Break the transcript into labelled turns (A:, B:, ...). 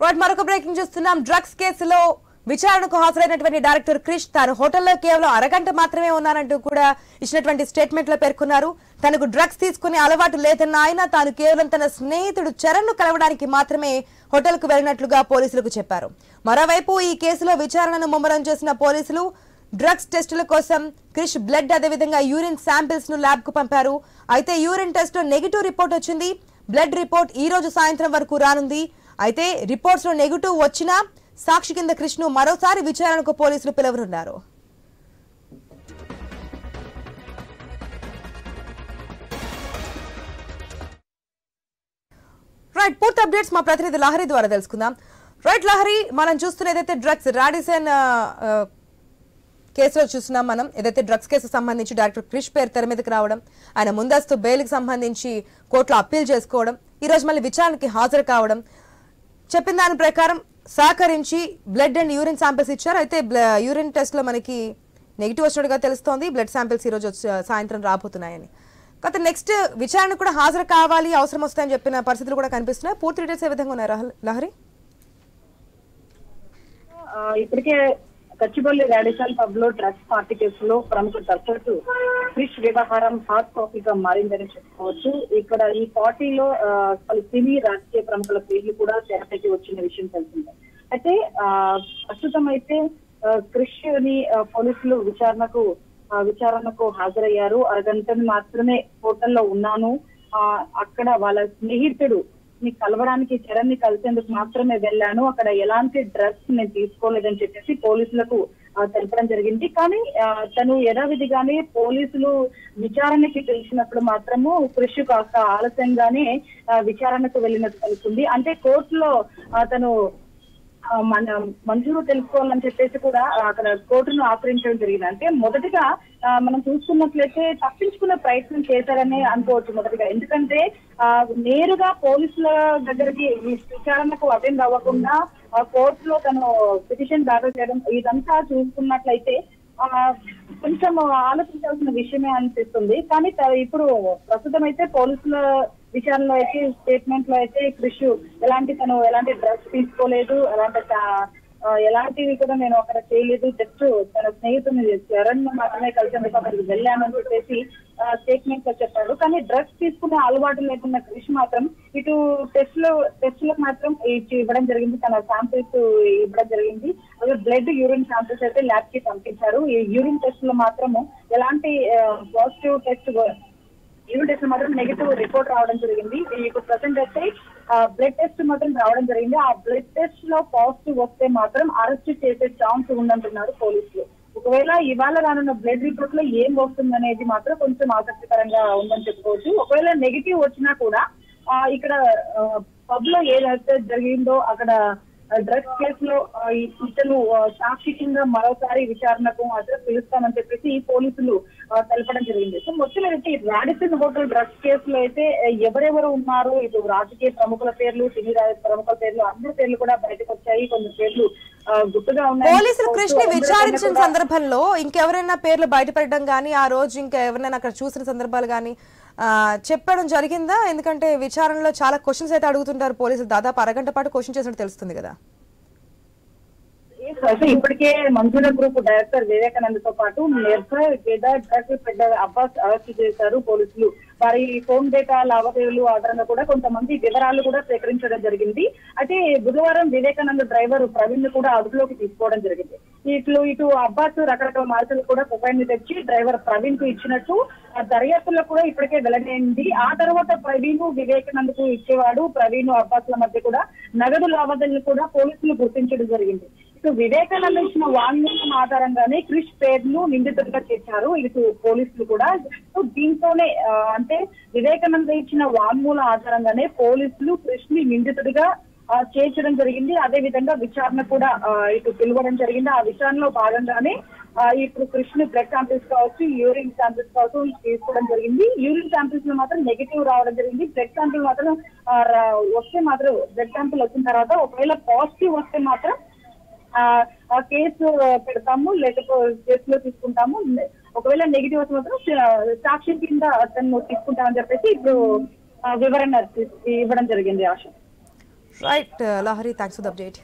A: వాటి మరొక బ్రేకింగ్ చూస్తున్నాం. డ్రగ్స్ కేసులో విచారణకు హాజరైనటువంటి డైరెక్టర్ క్రిష్ తాను హోటల్లో కేవలం అరగంట మాత్రమే ఉన్నానంటూ కూడా ఇచ్చినటువంటి స్టేట్మెంట్ లో పేర్కొన్నారు. తనకు డ్రగ్స్ తీసుకునే అలవాటు లేదన్న ఆయన తాను కేవలం తన స్నేహితుడు చరణ్ ను కలవడానికి మాత్రమే హోటల్ కు వెళ్లినట్లుగా పోలీసులకు చెప్పారు. మరోవైపు ఈ కేసులో విచారణను ముమ్మరం చేసిన పోలీసులు డ్రగ్స్ టెస్టుల కోసం క్రిష్ బ్లడ్ అదేవిధంగా యూరిన్ శాంపిల్స్ ను ల్యాబ్ కు పంపారు. అయితే యూరిన్ టెస్ట్ లో నెగిటివ్ రిపోర్ట్ వచ్చింది. బ్లడ్ రిపోర్ట్ ఈ రోజు సాయంత్రం వరకు రానుంది. అయితే రిపోర్ట్స్ లో నెగిటివ్ వచ్చినా సాక్షి కింద క్రిష్ ను మరోసారి విచారణకు పోలీసులు పిలువనున్నారు. రైట్, పూర్తి అప్డేట్స్ మా ప్రతినిధి లహరి ద్వారా తెలుసుకుందాం. రైట్ లహరి, మనం చూస్తున్న ఏదైతే డ్రగ్స్ రాడిసన్ కేసులో చూస్తున్నాం, మనం ఏదైతే డ్రగ్స్ కేసు సంబంధించి డైరెక్టర్ క్రిష్ పేరు తెర మీదకి రావడం, ఆయన ముందస్తు బెయిల్కి సంబంధించి కోర్టులో అప్పీల్ చేసుకోవడం, ఈ రోజు మళ్ళీ విచారణకి హాజరు కావడం, చెప్పిన దాని ప్రకారం సహకరించి బ్లడ్ అండ్ యూరిన్ శాంపిల్స్ ఇచ్చారు. అయితే యూరిన్ టెస్ట్ లో మనకి నెగిటివ్ వచ్చినట్టుగా తెలుస్తోంది. బ్లడ్ శాంపిల్స్ ఈ రోజు సాయంత్రం రాబోతున్నాయని. కాకపోతే నెక్స్ట్ విచారణ కూడా హాజరు కావాలి, అవసరం వస్తాయని చెప్పిన పరిస్థితులు కూడా కనిపిస్తున్నాయి. పూర్తి డీటెయిల్స్ ఏ విధంగా ఉన్నాయి లహరి?
B: ఇప్పటికే గచ్చిబౌలి రాడిసన్ పబ్ లో డ్రగ్స్ పార్టీ కేసులో ప్రముఖ దర్శకుడు క్రిష్ వ్యవహారం హాట్ టాపిక్ గా మారిందని చెప్పుకోవచ్చు. ఇక్కడ ఈ పార్టీలో పలు సినీ రాజకీయ ప్రముఖుల పేర్లు కూడా తెరపైకి వచ్చిన విషయం తెలిసిందే. అయితే ప్రస్తుతం అయితే క్రిష్ ని పోలీసులు విచారణకు హాజరయ్యారు. అరగంటను మాత్రమే హోటల్లో ఉన్నాను, అక్కడ వాళ్ళ స్నేహితుడు కలవడానికి చరణ్ ని కలిసేందుకు మాత్రమే వెళ్ళాను, అక్కడ ఎలాంటి డ్రగ్స్ నేను తీసుకోలేదని చెప్పేసి పోలీసులకు తెలపడం జరిగింది. కానీ తను యథావిధిగానే పోలీసులు విచారణకి పిలిచినప్పుడు మాత్రము క్రిష్ కాస్త ఆలస్యంగానే విచారణకు వెళ్ళినట్టు తెలుస్తుంది. అంటే కోర్టులో తను మన మంజూరు తెలుసుకోవాలని చెప్పేసి కూడా అక్కడ కోర్టును ఆశ్రయించడం జరిగింది. అంటే మొదటిగా మనం చూసుకున్నట్లయితే తప్పించుకునే ప్రయత్నం చేశారని అనుకోవచ్చు మొదటిగా. ఎందుకంటే నేరుగా పోలీసుల దగ్గరికి విచారణకు అటెండ్ అవ్వకుండా కోర్టులో తను పిటిషన్ దాఖలు చేయడం, ఇదంతా చూసుకున్నట్లయితే కొంచెం ఆలోచించాల్సిన విషయమే అనిపిస్తుంది. కానీ ఇప్పుడు ప్రస్తుతం అయితే పోలీసుల విచారణలో అయితే స్టేట్మెంట్ లో అయితే క్రిష్ ఎలాంటి డ్రగ్స్ తీసుకోలేదు, ఎలాంటివి కూడా నేను అక్కడ చేయలేదు, జస్ట్ తన స్నేహితుని చరణ్ మాత్రమే కలిసేందుకు అక్కడికి వెళ్ళానని చెప్పేసి స్టేట్మెంట్ లో చెప్పాడు. కానీ డ్రగ్స్ తీసుకునే అలవాటు లేకున్న క్రిష్ మాత్రం ఇటు టెస్టులకు మాత్రం ఇవ్వడం జరిగింది, తన శాంపిల్స్ ఇవ్వడం జరిగింది. బ్లడ్ యూరిన్ శాంపిల్స్ అయితే ల్యాబ్ కి పంపించారు. ఈ యూరిన్ టెస్ట్ లో మాత్రము ఎలాంటి పాజిటివ్ యూరిన్ టెస్ట్ మాత్రం నెగిటివ్ రిపోర్ట్ రావడం జరిగింది. ఇప్పుడు ప్రెసెంట్ అయితే బ్లడ్ టెస్ట్ మాత్రం రావడం జరిగింది. ఆ బ్లడ్ టెస్ట్ లో పాజిటివ్ వస్తే మాత్రం అరెస్ట్ చేసే ఛాన్స్ ఉందంటున్నారు పోలీసులు. ఒకవేళ ఇవాళ రానున్న బ్లడ్ రిపోర్ట్ లో ఏం వస్తుంది అనేది మాత్రం కొంచెం ఆసక్తికరంగా ఉందని చెప్పుకోవచ్చు. ఒకవేళ నెగిటివ్ వచ్చినా కూడా ఇక్కడ పబ్ లో ఏదైతే జరిగిందో అక్కడ డ్రగ్స్ కేసులో ఇతను సాక్షి కింద మరోసారి విచారణకు మాత్రం పిలుస్తామని చెప్పేసి ఈ పోలీసులు తెలపడం జరిగింది. సో మొత్తం అయితే రాడిసన్ హోటల్ డ్రగ్స్ కేసులో అయితే ఎవరెవరు ఉన్నారు, ఇటు రాజకీయ ప్రముఖుల పేర్లు, సినీ ప్రముఖుల పేర్లు, అందరి పేర్లు కూడా బయటకు వచ్చాయి. కొన్ని పేర్లు గుర్తుగా ఉన్నాయి.
A: పోలీసులు కృష్ణ విచారించిన సందర్భంలో ఇంకెవరైనా పేర్లు బయటపడడం కానీ, ఆ రోజు ఇంకా ఎవరైనా అక్కడ చూసిన సందర్భాలు కానీ చెప్పడం జరిగిందా? ఎందుకంటే విచారణలో చాలా క్వశ్చన్స్ అయితే అడుగుతుంటారు పోలీసులు, దాదాపు అరగంట పాటు క్వశ్చన్ చేసినట్టు తెలుస్తుంది కదా.
B: ఇప్పటికే మంజుల గ్రూప్ డైరెక్టర్ వివేకానంద్ తో పాటు నిర్భయ్ కేదార్ పెద్ద అబ్బాస్ అరెస్ట్ చేశారు పోలీసులు. వారి ఫోన్ డేటా లావాదేవీలు ఆధారంగా కూడా కొంతమంది వివరాలు కూడా సేకరించడం జరిగింది. అయితే బుధవారం వివేకానంద్ డ్రైవర్ ప్రవీణ్ ను కూడా అదుపులోకి తీసుకోవడం జరిగింది. ఇటు అబ్బాస్ రకరకాల మార్కులు కూడా కొకైన్ ని తెచ్చి డ్రైవర్ ప్రవీణ్ కు ఇచ్చినట్టు దర్యాప్తులో కూడా ఇప్పటికే వెల్లడైంది. ఆ తర్వాత ప్రవీణ్ వివేకానంద్ కు ఇచ్చేవాడు. ప్రవీణ్ అబ్బాస్ ల మధ్య కూడా నగదు లావాదేవీలు కూడా పోలీసులు గుర్తించడం జరిగింది. ఇటు వివేకానంద్ ఇచ్చిన వాంగ్మూలం ఆధారంగానే క్రిష్ పేరును నిందితుడిగా చేశారు ఇటు పోలీసులు కూడా. దీంతోనే అంటే వివేకానంద్ ఇచ్చిన వాంగ్మూల ఆధారంగానే పోలీసులు క్రిష్ ని నిందితుడిగా చేర్చడం జరిగింది. అదే విధంగా విచారణ కూడా ఇటు పిలవడం జరిగింది. ఆ విచారణలో భాగంగానే ఇప్పుడు క్రిష్ ని బ్లడ్ శాంపిల్స్ కావచ్చు, యూరిన్ శాంపిల్స్ కావచ్చు తీసుకోవడం జరిగింది. యూరిన్ శాంపిల్స్ లో మాత్రం నెగిటివ్ రావడం జరిగింది. బ్లడ్ శాంపిల్ మాత్రం బ్లడ్ శాంపిల్ వచ్చిన తర్వాత ఒకవేళ పాజిటివ్ వస్తే మాత్రం కేసు పెడతాము, లేకపోతే కేసులో తీసుకుంటాము. ఒకవేళ నెగిటివ్ వస్తే మాత్రం సాక్ష్యం కింద అతను తీసుకుంటామని చెప్పేసి ఇప్పుడు వివరణ ఇవ్వడం జరిగింది. ఆశ.
A: Right Lahari, thanks for the update.